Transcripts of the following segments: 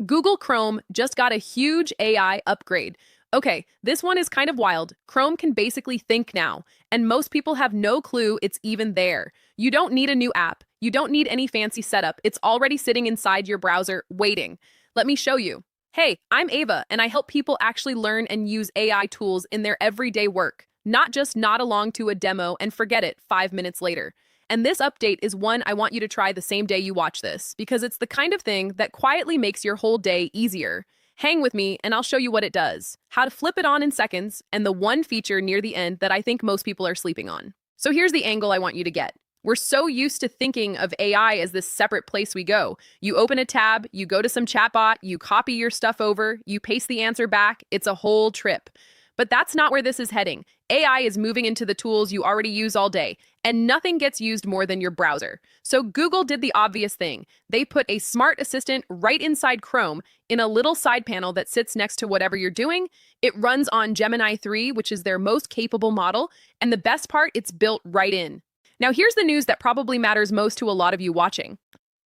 Google Chrome just got a huge AI upgrade. Okay, this one is kind of wild. Chrome can basically think now, and most people have no clue it's even there. You don't need a new app. You don't need any fancy setup. It's already sitting inside your browser, waiting. Let me show you. Hey, I'm Ava, and I help people actually learn and use AI tools in their everyday work, not just nod along to a demo and forget it 5 minutes later. And this update is one I want you to try the same day you watch this, because it's the kind of thing that quietly makes your whole day easier. Hang with me and I'll show you what it does, how to flip it on in seconds, and the one feature near the end that I think most people are sleeping on. So here's the angle I want you to get. We're so used to thinking of AI as this separate place we go. You open a tab, you go to some chatbot, you copy your stuff over, you paste the answer back. It's a whole trip. But that's not where this is heading. AI is moving into the tools you already use all day, and nothing gets used more than your browser. So Google did the obvious thing. They put a smart assistant right inside Chrome in a little side panel that sits next to whatever you're doing. It runs on Gemini 3, which is their most capable model, and the best part, it's built right in. Now here's the news that probably matters most to a lot of you watching.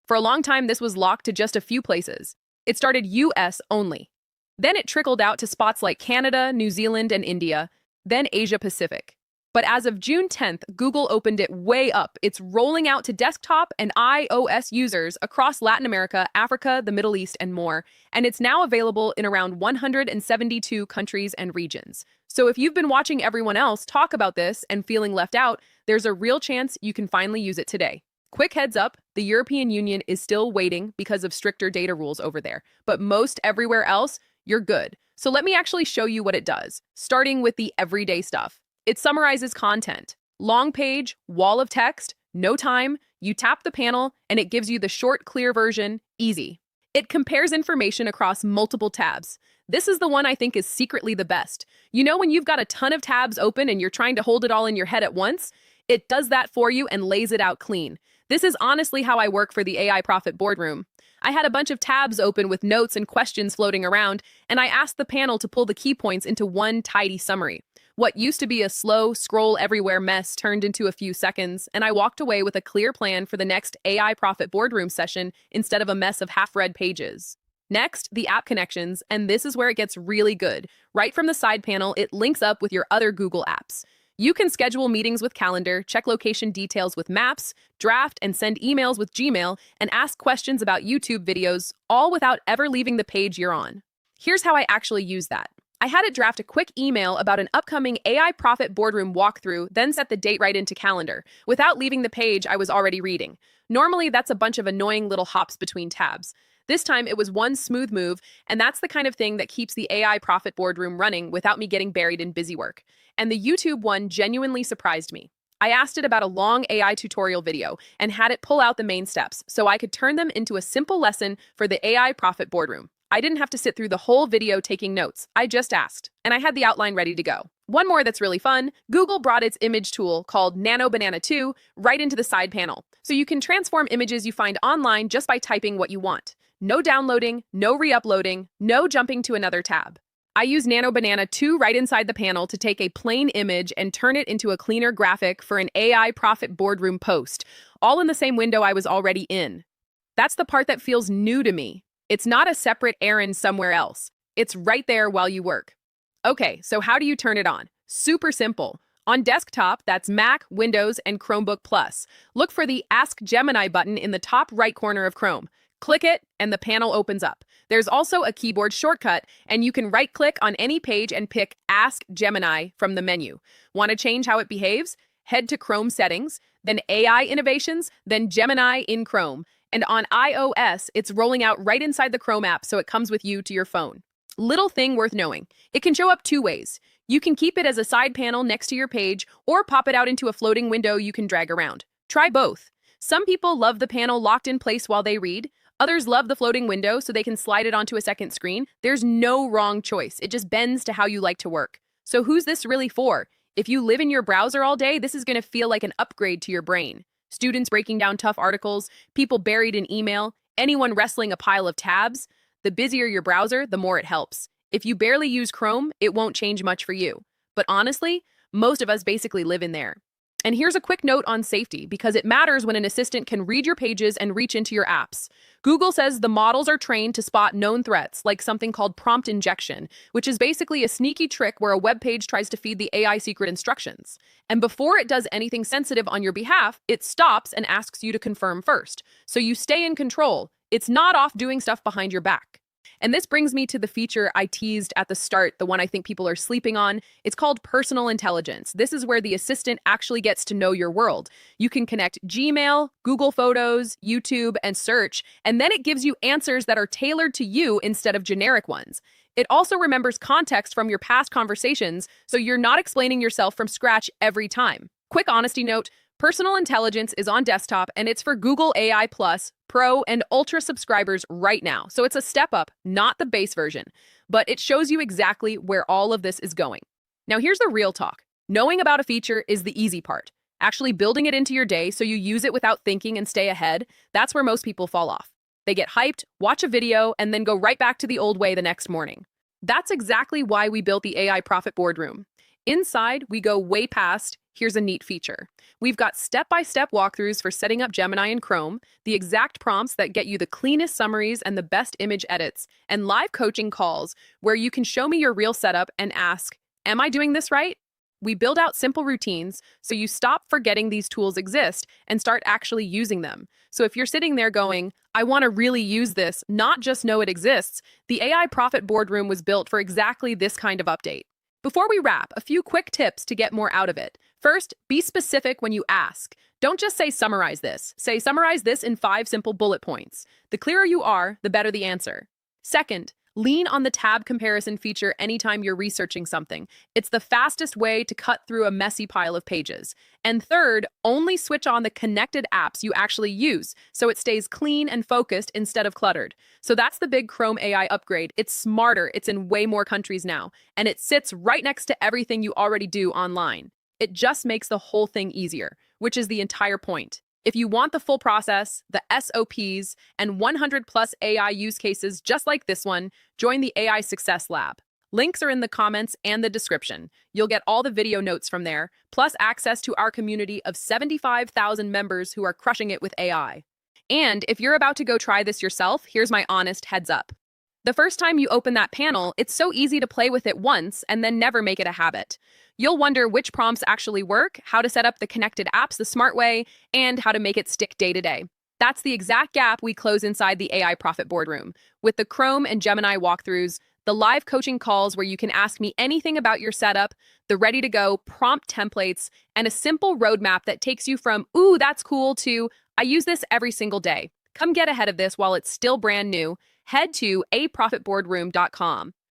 For a long time, this was locked to just a few places. It started US only. Then it trickled out to spots like Canada, New Zealand, and India, then Asia Pacific. But as of June 10th, Google opened it way up. It's rolling out to desktop and iOS users across Latin America, Africa, the Middle East, and more. And it's now available in around 172 countries and regions. So if you've been watching everyone else talk about this and feeling left out, there's a real chance you can finally use it today. Quick heads up, the European Union is still waiting because of stricter data rules over there. But most everywhere else, you're good. So let me actually show you what it does, starting with the everyday stuff. It summarizes content. Long page, wall of text, no time, you tap the panel, and it gives you the short, clear version, easy. It compares information across multiple tabs. This is the one I think is secretly the best. You know when you've got a ton of tabs open and you're trying to hold it all in your head at once? It does that for you and lays it out clean. This is honestly how I work for the AI Profit Boardroom. I had a bunch of tabs open with notes and questions floating around, and I asked the panel to pull the key points into one tidy summary. What used to be a slow, scroll-everywhere mess turned into a few seconds, and I walked away with a clear plan for the next AI Profit Boardroom session instead of a mess of half-read pages. Next, the app connections, and this is where it gets really good. Right from the side panel, it links up with your other Google apps. You can schedule meetings with Calendar, check location details with Maps, draft and send emails with Gmail, and ask questions about YouTube videos, all without ever leaving the page you're on. Here's how I actually use that. I had it draft a quick email about an upcoming AI Profit Boardroom walkthrough, then set the date right into Calendar, without leaving the page I was already reading. Normally, that's a bunch of annoying little hops between tabs. This time, it was one smooth move, and that's the kind of thing that keeps the AI Profit Boardroom running without me getting buried in busy work. And the YouTube one genuinely surprised me. I asked it about a long AI tutorial video and had it pull out the main steps so I could turn them into a simple lesson for the AI Profit Boardroom. I didn't have to sit through the whole video taking notes. I just asked, and I had the outline ready to go. One more that's really fun, Google brought its image tool called Nano Banana 2 right into the side panel, so you can transform images you find online just by typing what you want. No downloading, no re-uploading, no jumping to another tab. I use Nano Banana 2 right inside the panel to take a plain image and turn it into a cleaner graphic for an AI Profit Boardroom post, all in the same window I was already in. That's the part that feels new to me. It's not a separate errand somewhere else. It's right there while you work. Okay, so how do you turn it on? Super simple. On desktop, that's Mac, Windows, and Chromebook Plus. Look for the Ask Gemini button in the top right corner of Chrome. Click it, and the panel opens up. There's also a keyboard shortcut, and you can right-click on any page and pick Ask Gemini from the menu. Want to change how it behaves? Head to Chrome Settings, then AI Innovations, then Gemini in Chrome. And on iOS, it's rolling out right inside the Chrome app, so it comes with you to your phone. Little thing worth knowing. It can show up two ways. You can keep it as a side panel next to your page, or pop it out into a floating window you can drag around. Try both. Some people love the panel locked in place while they read. Others love the floating window so they can slide it onto a second screen. There's no wrong choice. It just bends to how you like to work. So who's this really for? If you live in your browser all day, this is going to feel like an upgrade to your brain. Students breaking down tough articles, people buried in email, anyone wrestling a pile of tabs. The busier your browser, the more it helps. If you barely use Chrome, it won't change much for you. But honestly, most of us basically live in there. And here's a quick note on safety, because it matters when an assistant can read your pages and reach into your apps. Google says the models are trained to spot known threats, like something called prompt injection, which is basically a sneaky trick where a web page tries to feed the AI secret instructions. And before it does anything sensitive on your behalf, it stops and asks you to confirm first. So you stay in control. It's not off doing stuff behind your back. And this brings me to the feature I teased at the start, the one I think people are sleeping on. It's called personal intelligence. This is where the assistant actually gets to know your world. You can connect Gmail, Google Photos, YouTube, and search, and then it gives you answers that are tailored to you instead of generic ones. It also remembers context from your past conversations, so you're not explaining yourself from scratch every time. Quick honesty note, personal intelligence is on desktop, and it's for Google AI Plus, Pro, and Ultra subscribers right now. So it's a step up, not the base version, but it shows you exactly where all of this is going. Now here's the real talk. Knowing about a feature is the easy part. Actually building it into your day so you use it without thinking and stay ahead, that's where most people fall off. They get hyped, watch a video, and then go right back to the old way the next morning. That's exactly why we built the AI Profit Boardroom. Inside, we go way past, here's a neat feature. We've got step-by-step walkthroughs for setting up Gemini and Chrome, the exact prompts that get you the cleanest summaries and the best image edits, and live coaching calls where you can show me your real setup and ask, am I doing this right? We build out simple routines so you stop forgetting these tools exist and start actually using them. So if you're sitting there going, I want to really use this, not just know it exists, the AI Profit Boardroom was built for exactly this kind of update. Before we wrap, a few quick tips to get more out of it. First, be specific when you ask. Don't just say summarize this. Say summarize this in 5 simple bullet points. The clearer you are, the better the answer. Second, lean on the tab comparison feature anytime you're researching something. It's the fastest way to cut through a messy pile of pages. And third, only switch on the connected apps you actually use, so it stays clean and focused instead of cluttered. So that's the big Chrome AI upgrade. It's smarter, it's in way more countries now, and it sits right next to everything you already do online. It just makes the whole thing easier, which is the entire point. If you want the full process, the SOPs, and 100 plus AI use cases just like this one, join the AI Success Lab. Links are in the comments and the description. You'll get all the video notes from there, plus access to our community of 75,000 members who are crushing it with AI. And if you're about to go try this yourself, here's my honest heads up. The first time you open that panel, it's so easy to play with it once and then never make it a habit. You'll wonder which prompts actually work, how to set up the connected apps the smart way, and how to make it stick day to day. That's the exact gap we close inside the AI Profit Boardroom. With the Chrome and Gemini walkthroughs, the live coaching calls where you can ask me anything about your setup, the ready-to-go prompt templates, and a simple roadmap that takes you from, ooh, that's cool, to, I use this every single day. Come get ahead of this while it's still brand new. Head to aprofitboardroom.com.